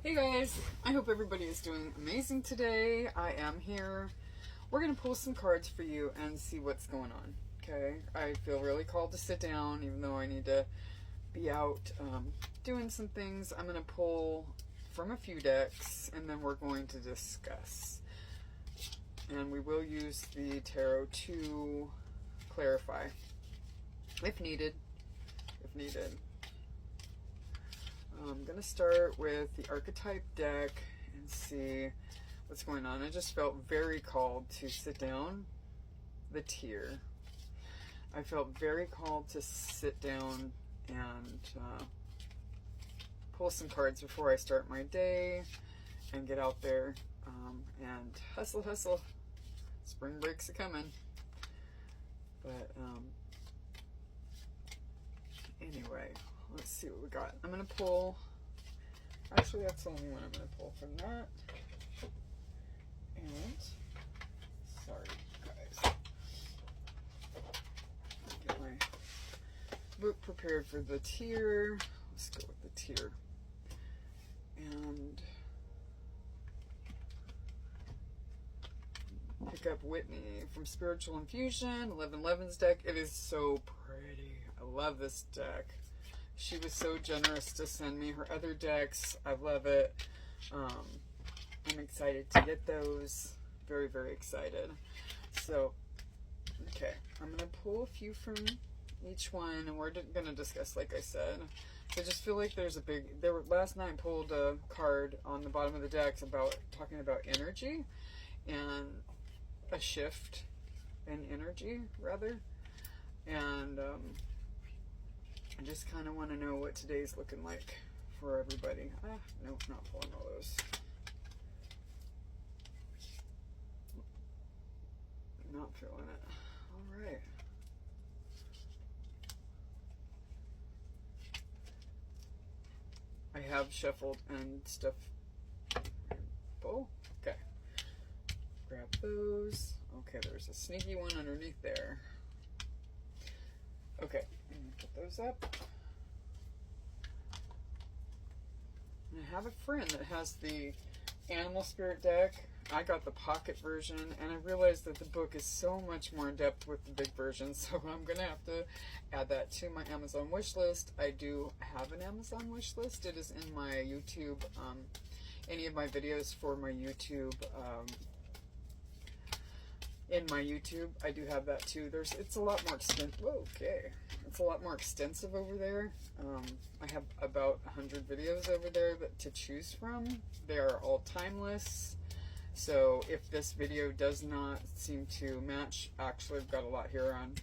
Hey guys, I hope everybody is doing amazing today. I am here. We're going to pull some cards for you and see what's going on. Okay, I feel really called to sit down even though I need to be out doing some things. I'm going to pull from a few decks and then we're going to discuss. And we will use the tarot to clarify if needed. I'm going to start with the archetype deck and see what's going on. I just felt very called to sit down. The Tear. I felt very called to sit down and pull some cards before I start my day and get out there and hustle. Spring breaks are coming. But anyway, let's see what we got. I'm going to pull, actually that's the only one I'm going to pull from that. And, sorry guys, get my book prepared for the Tear. Let's go with the Tear. And pick up Whitney from Spiritual Infusion, 1111's deck. It is so pretty. I love this deck. She was so generous to send me her other decks. I love it. I'm excited to get those. Very, very excited. So, okay. I'm going to pull a few from each one, and we're going to discuss, like I said. I just feel like there's a big... last night I pulled a card on the bottom of the decks about talking about energy and a shift in energy, rather. And I just kind of want to know what today's looking like for everybody. Nope, not pulling all those. Not feeling it. All right. I have shuffled and stuff. Oh, okay. Grab those. Okay, there's a sneaky one underneath there. Okay, put those up. And I have a friend that has the Animal Spirit deck. I got the pocket version, and I realized that the book is so much more in depth with the big version, so I'm going to have to add that to my Amazon wish list. I do have an Amazon wish list. It is in my YouTube, any of my videos for my YouTube, in my YouTube, I do have that too. It's a lot more extensive. Okay. It's a lot more extensive over there. I have about 100 videos over there to choose from. They are all timeless. So if this video does not seem to match, actually I've got a lot here on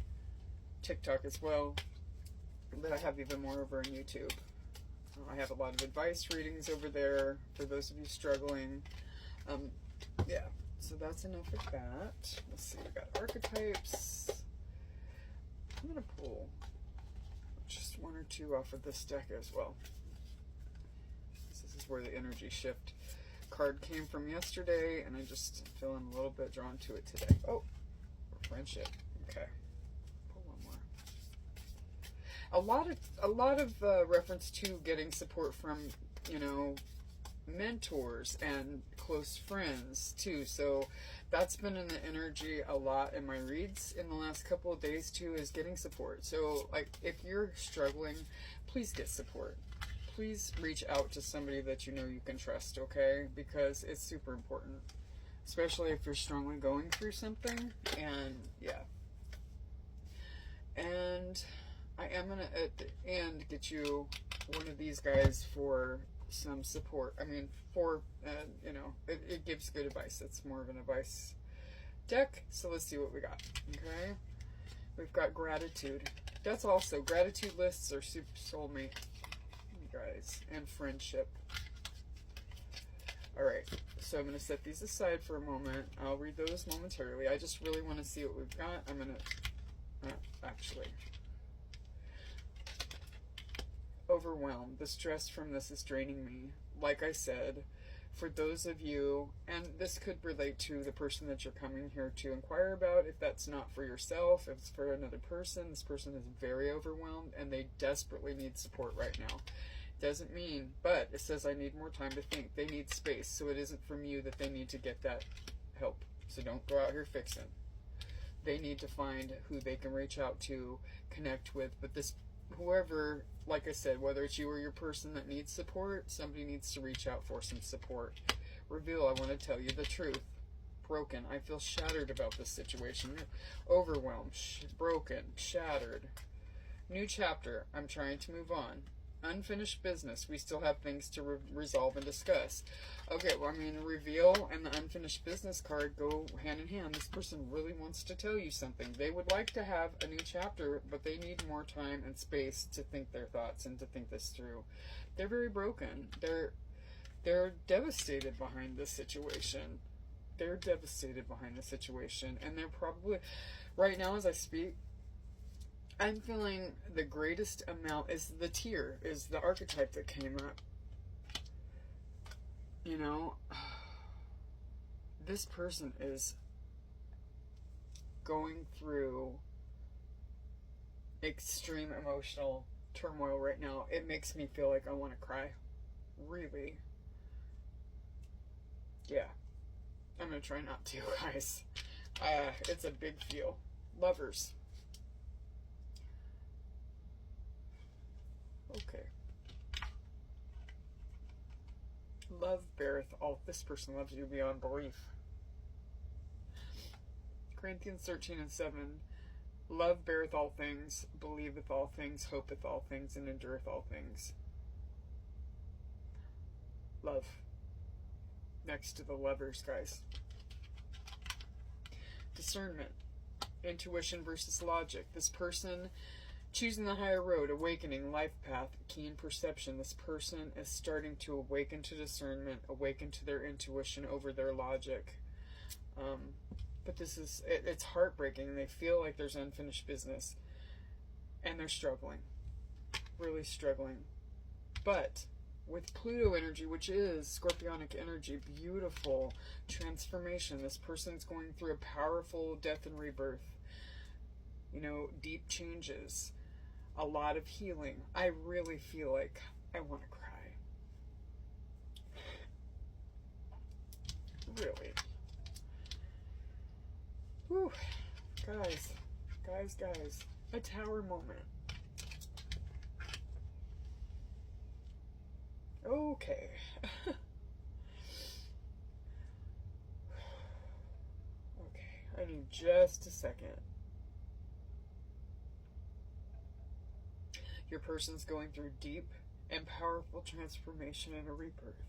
TikTok as well, but I have even more over on YouTube. I have a lot of advice readings over there for those of you struggling. Yeah. So that's enough of that. Let's see, we got archetypes. I'm going to pull just one or two off of this deck as well. This is where the energy shift card came from yesterday, and I just am feeling a little bit drawn to it today. Oh, friendship. Okay. Pull one more. A lot of reference to getting support from, you know, mentors and close friends too, so that's been in the energy a lot in my reads in the last couple of days too, is getting support. So like if you're struggling, please get support. Please reach out to somebody that you know you can trust, okay? Because it's super important, especially if you're strongly going through something. And yeah, and I am gonna at the end get you one of these guys for some support. I mean, for you know, it gives good advice. It's more of an advice deck. So let's see what we got. Okay, we've got gratitude. That's also gratitude lists are super soulmate, you guys, and friendship. All right, so I'm going to set these aside for a moment. I'll read those momentarily. I just really want to see what we've got. I'm going to actually. Overwhelmed. The stress from this is draining me. Like I said, for those of you, and this could relate to the person that you're coming here to inquire about, if that's not for yourself, if it's for another person, this person is very overwhelmed and they desperately need support right now. Doesn't mean, but it says I need more time to think. They need space, so it isn't from you that they need to get that help. So don't go out here fixing. They need to find who they can reach out to, connect with. But this, whoever, like I said, whether it's you or your person that needs support, somebody needs to reach out for some support. Reveal, I want to tell you the truth. Broken. I feel shattered about this situation. Overwhelmed, broken, shattered. New chapter. I'm trying to move on. Unfinished business. We still have things to resolve and discuss. Okay, well, I mean, reveal and the unfinished business card go hand in hand. This person really wants to tell you something. They would like to have a new chapter, but they need more time and space to think their thoughts and to think this through. They're very broken. They're devastated behind this situation. They're devastated behind the situation, and they're probably, right now as I speak, I'm feeling the greatest amount is the tear, is the archetype that came up. You know, this person is going through extreme emotional turmoil right now. It makes me feel like I want to cry. Really. Yeah. I'm going to try not to, guys. It's a big feel. Lovers. Okay. Love beareth all. This person loves you beyond belief. Corinthians 13:7. Love beareth all things, believeth all things, hopeth all things, and endureth all things. Love. Next to the lovers, guys. Discernment. Intuition versus logic. This person choosing the higher road, awakening, life path, keen perception. This person is starting to awaken to discernment, awaken to their intuition over their logic. But this is, it's heartbreaking. They feel like there's unfinished business. And they're struggling. Really struggling. But with Pluto energy, which is Scorpionic energy, beautiful transformation. This person's going through a powerful death and rebirth. You know, deep changes. A lot of healing. I really feel like I want to cry. Really. Whew. Guys. A tower moment. Okay. Okay, I need just a second. Your person's going through deep and powerful transformation and a rebirth.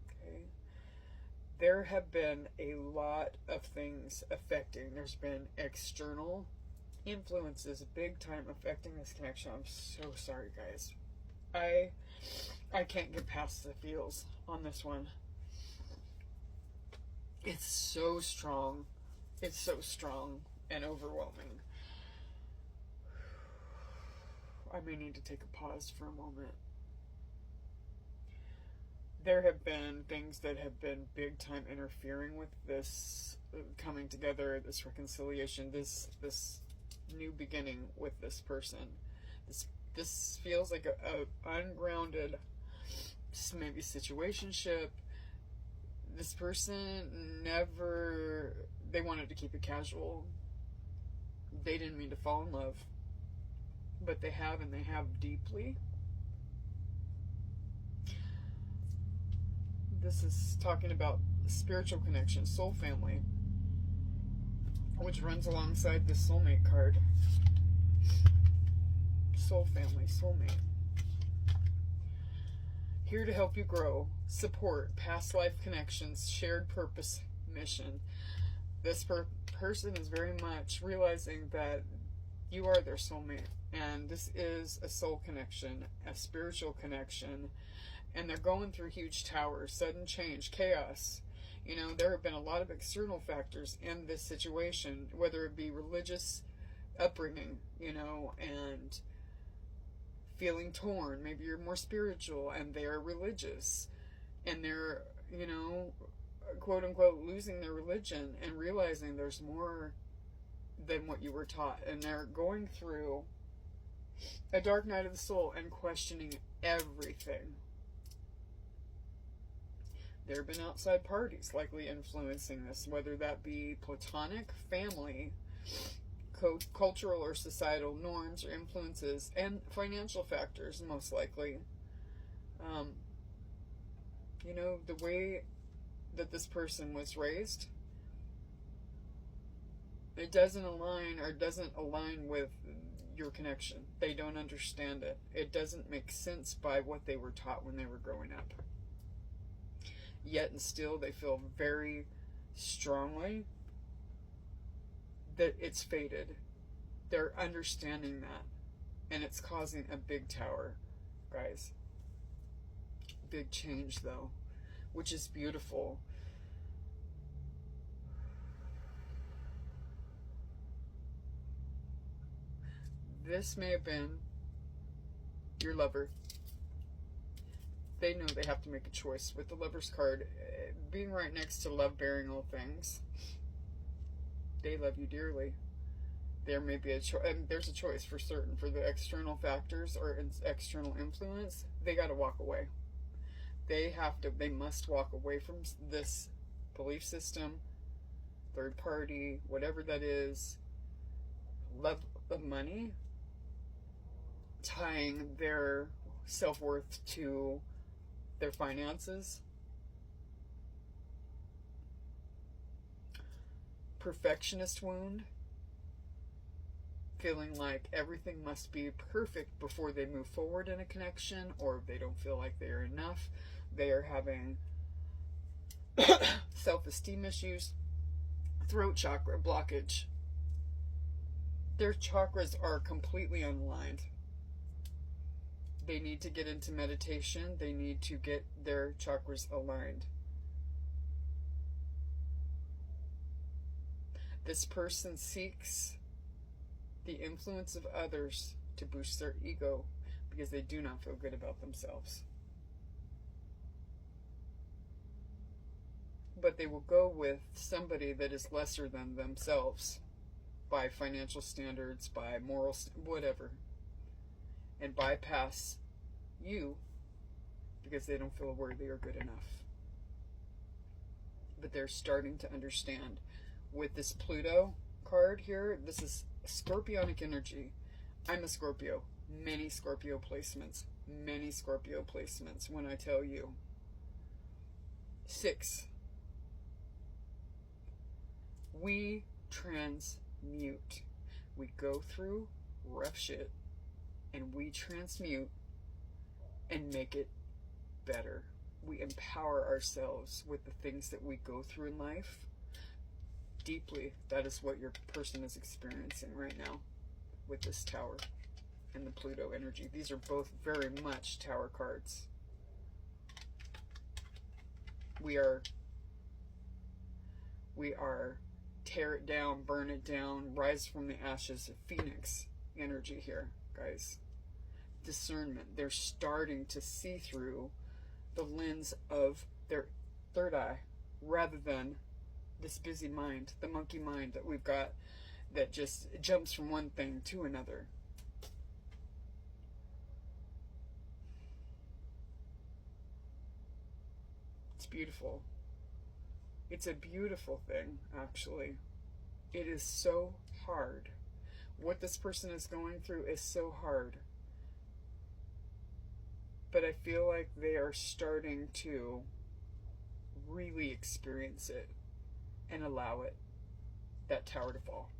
Okay? There have been a lot of things affecting. There's been external influences big time affecting this connection. I'm so sorry, guys. I can't get past the feels on this one. It's so strong. It's so strong and overwhelming. I may need to take a pause for a moment. There have been things that have been big time interfering with this coming together, this reconciliation, this new beginning with this person. This feels like a ungrounded, maybe situationship. This person they wanted to keep it casual. They didn't mean to fall in love. But they have, and they have deeply. This is talking about spiritual connection, soul family, which runs alongside the soulmate card. Soul family, soulmate. Here to help you grow, support, past life connections, shared purpose, mission. This person is very much realizing that you are their soulmate, and this is a soul connection, a spiritual connection, and they're going through huge towers, sudden change, chaos. You know, there have been a lot of external factors in this situation, whether it be religious upbringing, you know, and feeling torn. Maybe you're more spiritual and they're religious, and they're, you know, quote unquote losing their religion and realizing there's more than what you were taught, and they're going through A dark night of the soul and questioning everything. There have been outside parties likely influencing this, whether that be platonic, family, cultural or societal norms or influences, and financial factors, most likely. You know, the way that this person was raised, it doesn't align with your connection. They don't understand it. It doesn't make sense by what they were taught when they were growing up. Yet and still they feel very strongly that it's fated. They're understanding that. And it's causing a big tower, guys. Big change, though, which is beautiful. This may have been your lover. They know they have to make a choice. With the Lover's card being right next to love bearing all things, they love you dearly. There may be a choice, and there's a choice for certain. For the external factors or external influence, they got to walk away. They must walk away from this belief system, third party, whatever that is. Love of money, tying their self-worth to their finances. Perfectionist wound, feeling like everything must be perfect before they move forward in a connection, or they don't feel like they are enough. They are having self-esteem issues, throat chakra blockage. Their chakras are completely unaligned. They need to get into meditation. They need to get their chakras aligned. This person seeks the influence of others to boost their ego because they do not feel good about themselves. But they will go with somebody that is lesser than themselves by financial standards, by moral, whatever, and bypass you because they don't feel worthy or good enough. But they're starting to understand. With this Pluto card here, this is Scorpionic energy. I'm a Scorpio. Many Scorpio placements. Many Scorpio placements when I tell you. 6. We transmute. We go through rough shit and we transmute and make it better. We empower ourselves with the things that we go through in life. Deeply, that is what your person is experiencing right now with this tower and the Pluto energy. These are both very much tower cards. We are tear it down, burn it down, rise from the ashes of Phoenix energy here, guys. Discernment. They're starting to see through the lens of their third eye rather than this busy mind, the monkey mind that we've got that just jumps from one thing to another. It's beautiful. It's a beautiful thing, actually. It is so hard. What this person is going through is so hard. But I feel like they are starting to really experience it and allow it, that tower, to fall.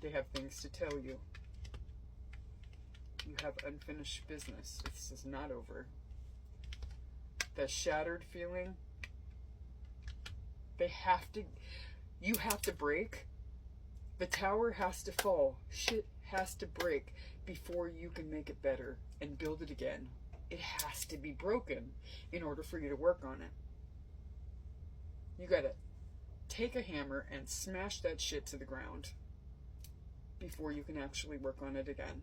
They have things to tell you. You have unfinished business. This is not over. The shattered feeling, you have to break. The tower has to fall. Shit has to break before you can make it better and build it again. It has to be broken in order for you to work on it. You gotta take a hammer and smash that shit to the ground before you can actually work on it again.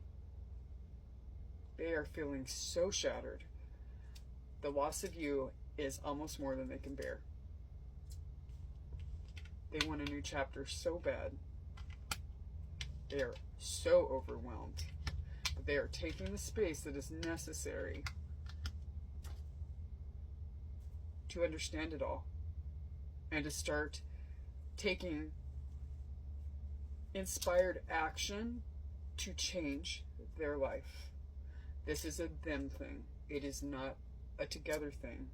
They are feeling so shattered. The loss of you is almost more than they can bear. They want a new chapter so bad. They are so overwhelmed. But they are taking the space that is necessary to understand it all. And to start taking inspired action to change their life. This is a them thing. It is not a together thing.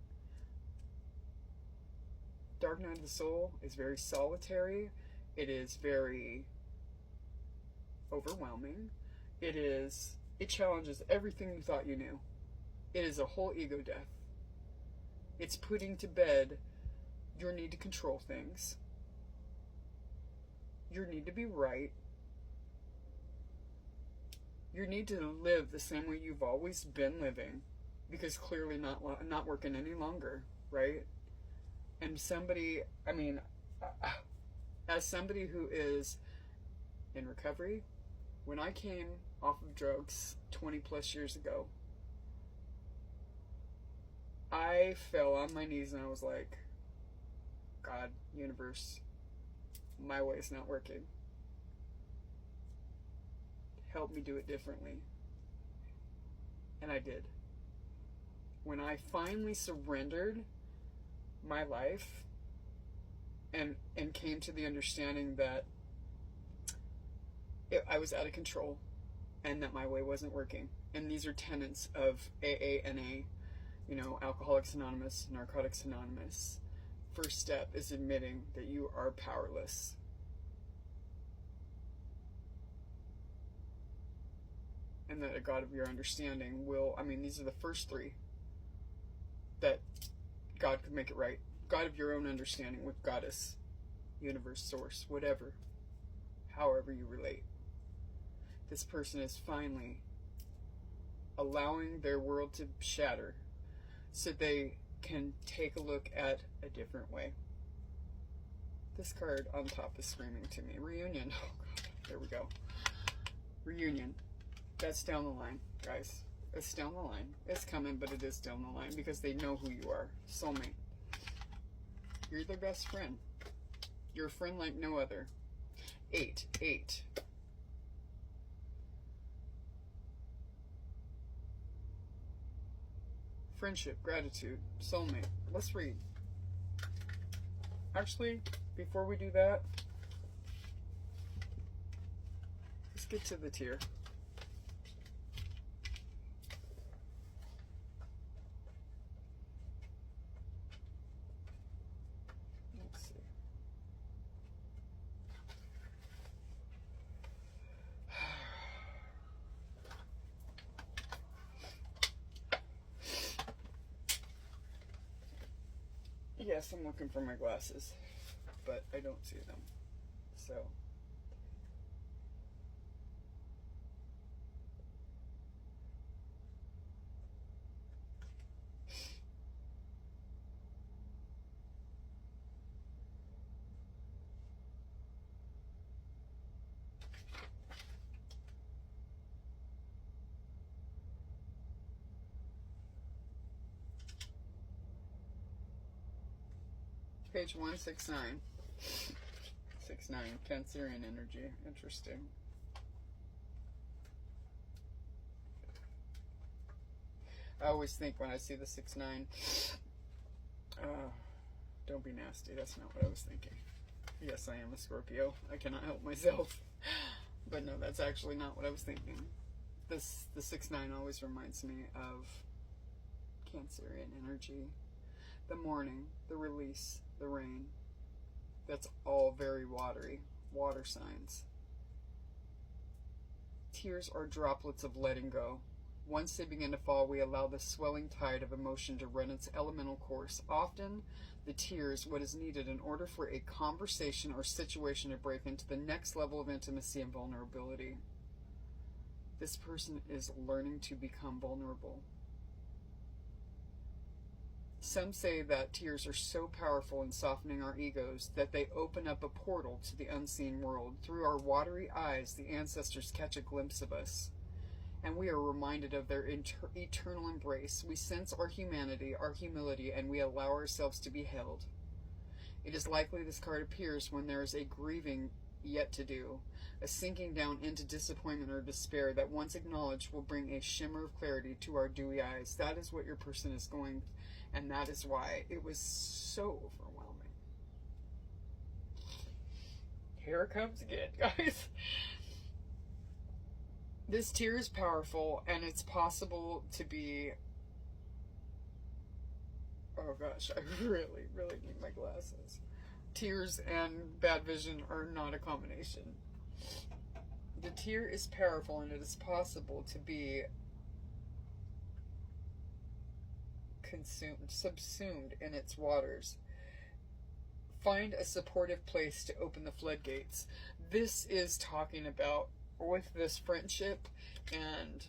Dark Night of the Soul is very solitary. It is very overwhelming. It challenges everything you thought you knew. It is a whole ego death. It's putting to bed your need to control things, your need to be right, your need to live the same way you've always been living, because clearly not working any longer, right? And somebody, I mean, as somebody who is in recovery, when I came off of drugs 20 plus years ago, I fell on my knees and I was like, God, universe, my way is not working. Help me do it differently. And I did. When I finally surrendered my life and came to the understanding that I was out of control and that my way wasn't working. And these are tenets of AA, NA, you know, Alcoholics Anonymous, Narcotics Anonymous. First step is admitting that you are powerless. And that a God of your understanding will, I mean, these are the first three. That God could make it right. God of your own understanding with Goddess, Universe, Source, whatever. However you relate. This person is finally allowing their world to shatter so they can take a look at a different way. This card on top is screaming to me. Reunion. Oh God, there we go. Reunion. That's down the line, guys. It's down the line. It's coming, but it is down the line because they know who you are. Soulmate. You're their best friend. You're a friend like no other. 8. Friendship, gratitude, soulmate. Let's read. Actually, before we do that, let's get to the tier. Let's see. Yes, I'm looking for my glasses, but I don't see them. So, page 169. 69, Cancerian energy. Interesting. I always think when I see the 69, don't be nasty. That's not what I was thinking. Yes, I am a Scorpio. I cannot help myself. But no, that's actually not what I was thinking. The 69 always reminds me of Cancerian energy. The morning, the release, the rain. That's all very watery. Water signs. Tears are droplets of letting go. Once they begin to fall, we allow the swelling tide of emotion to run its elemental course. Often, the tears, what is needed in order for a conversation or situation to break into the next level of intimacy and vulnerability. This person is learning to become vulnerable. Some say that tears are so powerful in softening our egos that they open up a portal to the unseen world. Through our watery eyes, the ancestors catch a glimpse of us, and we are reminded of their eternal embrace. We sense our humanity, our humility, and we allow ourselves to be held. It is likely this card appears when there is a grieving yet to do, a sinking down into disappointment or despair that once acknowledged will bring a shimmer of clarity to our dewy eyes. That is what your person is going, and that is why it was so overwhelming. Here it comes again, guys. This tear is powerful, and it's possible to be... Oh gosh, I really, really need my glasses. Tears and bad vision are not a combination. The tear is powerful, and it is possible to be subsumed in its waters. Find a supportive place to open the floodgates. This is talking about with this friendship, and,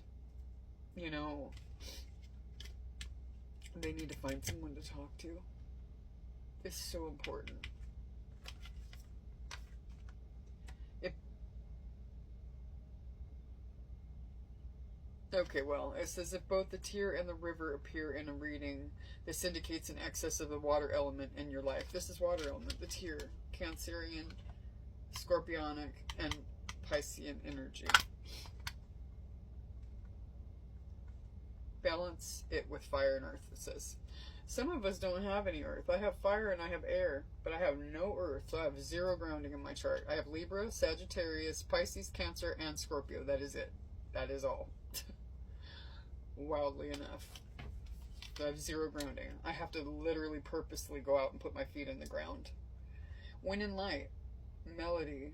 you know, they need to find someone to talk to. It's so important. Okay, well, it says if both the tear and the river appear in a reading, this indicates an excess of the water element in your life. This is water element, the tear, Cancerian, Scorpionic, and Piscean energy. Balance it with fire and earth, it says. Some of us don't have any earth. I have fire and I have air, but I have no earth, so I have 0 grounding in my chart. I have Libra, Sagittarius, Pisces, Cancer, and Scorpio. That is it. That is all. Wildly enough. So I have 0 grounding. I have to literally purposely go out and put my feet in the ground. Wind and light. Melody.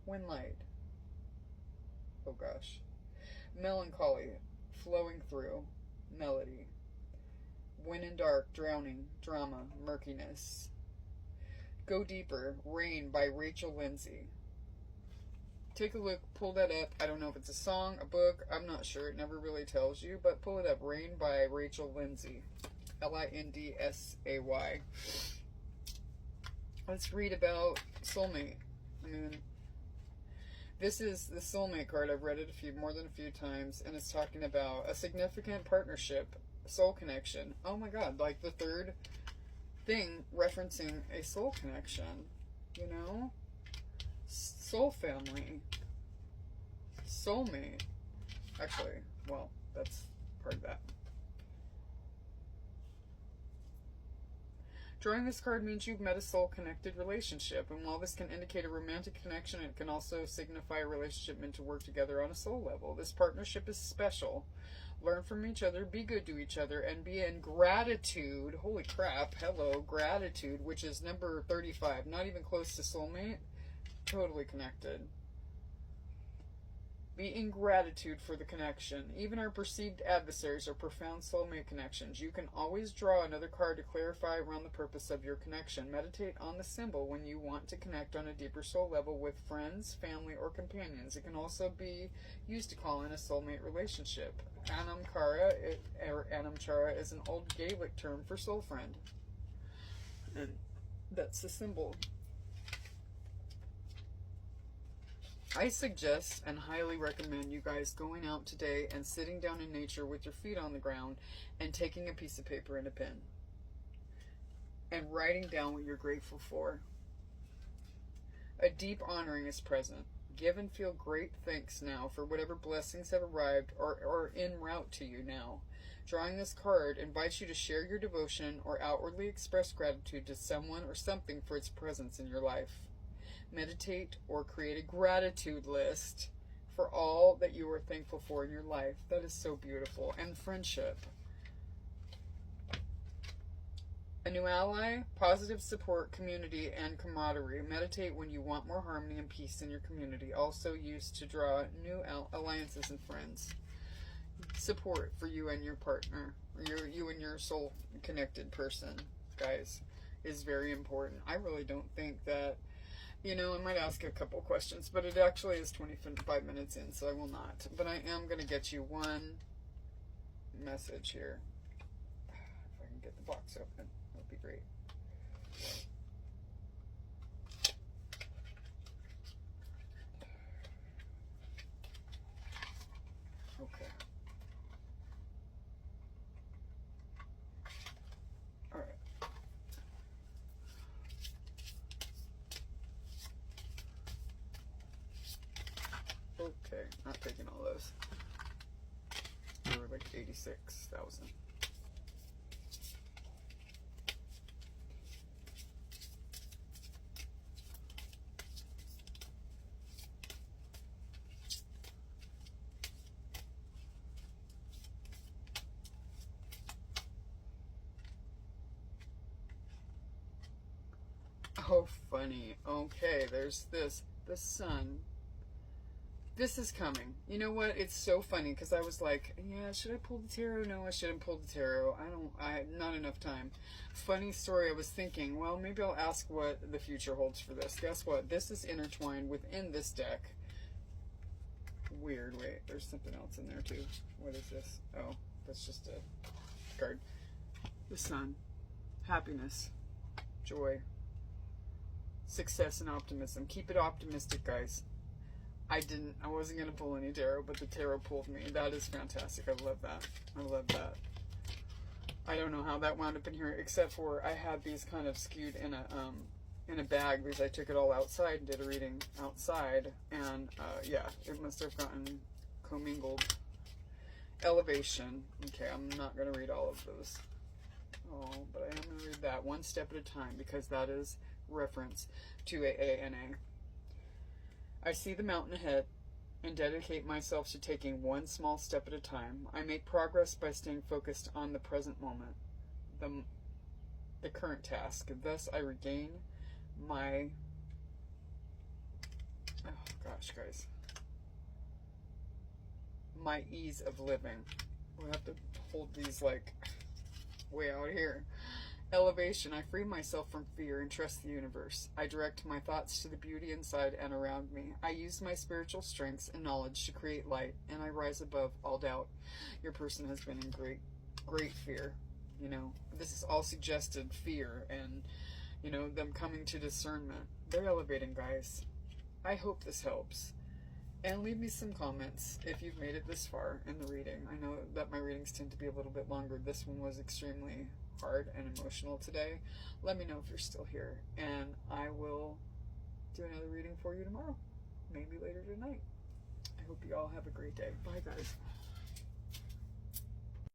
Wind light. Oh gosh. Melancholy. Flowing through. Melody. Wind and dark. Drowning. Drama. Murkiness. Go Deeper. Rain by Rachel Lindsay. Take a look, pull that up. I don't know if it's a song, a book, I'm not sure. It never really tells you, but pull it up. Rain by Rachel Lindsay. Lindsay. Let's read about soulmate. I mean, this is the soulmate card. I've read it more than a few times, and it's talking about a significant partnership, soul connection. Oh my god, like the third thing referencing a soul connection, you know? Soul family, soulmate. Actually, well, that's part of that. Drawing this card means you've met a soul-connected relationship, and while this can indicate a romantic connection, it can also signify a relationship meant to work together on a soul level. This partnership is special. Learn from each other, be good to each other, and be in gratitude. Holy crap, hello, gratitude, which is number 35, not even close to soulmate. Totally connected. Be in gratitude for the connection. Even our perceived adversaries are profound soulmate connections. You can always draw another card to clarify around the purpose of your connection. Meditate on the symbol when you want to connect on a deeper soul level with friends, family, or companions. It can also be used to call in a soulmate relationship. Anamchara is an old Gaelic term for soul friend. And that's the symbol. I suggest and highly recommend you guys going out today and sitting down in nature with your feet on the ground and taking a piece of paper and a pen and writing down what you're grateful for. A deep honoring is present. Give and feel great thanks now for whatever blessings have arrived or are en route to you now. Drawing this card invites you to share your devotion or outwardly express gratitude to someone or something for its presence in your life. Meditate or create a gratitude list for all that you are thankful for in your life. That is so beautiful. And friendship. A new ally, positive support, community, and camaraderie. Meditate when you want more harmony and peace in your community. Also used to draw new alliances and friends. Support for you and your partner, or you and your soul connected person, guys, is very important. I really don't think that, you know, I might ask a couple questions, but it actually is 25 minutes in, so I will not. But I am going to get you one message here. If I can get the box open, that would be great. Okay. All right. 86,000. Oh, funny. Okay, there's this. The sun. This is coming. You know what? It's so funny because I was like, yeah, should I pull the tarot? No, I shouldn't pull the tarot. Not enough time. Funny story. I was thinking, well, maybe I'll ask what the future holds for this. Guess what? This is intertwined within this deck. Weird. Wait, there's something else in there too. What is this? Oh, that's just a card. The sun. Happiness. Joy. Success and optimism. Keep it optimistic, guys. I wasn't going to pull any tarot, but the tarot pulled me. That is fantastic. I love that. I love that. I don't know how that wound up in here, except for I had these kind of skewed in a bag because I took it all outside and did a reading outside. And, yeah, it must have gotten commingled. Elevation. Okay, I'm not going to read all of those. Oh, but I am going to read that one step at a time because that is reference to AANA. I see the mountain ahead and dedicate myself to taking one small step at a time. I make progress by staying focused on the present moment, the current task. Thus, I regain my... Oh, gosh, guys. My ease of living. We'll have to hold these, like, way out here. Elevation. I free myself from fear and trust the universe. I direct my thoughts to the beauty inside and around me. I use my spiritual strengths and knowledge to create light, and I rise above all doubt. Your person has been in great fear. You know, this is all suggested fear and, you know, them coming to discernment. They're elevating, guys. I hope this helps. And leave me some comments if you've made it this far in the reading. I know that my readings tend to be a little bit longer. This one was extremely hard and emotional today. Let me know if you're still here, and I will do another reading for you tomorrow, maybe later tonight. I hope you all have a great day. Bye, guys.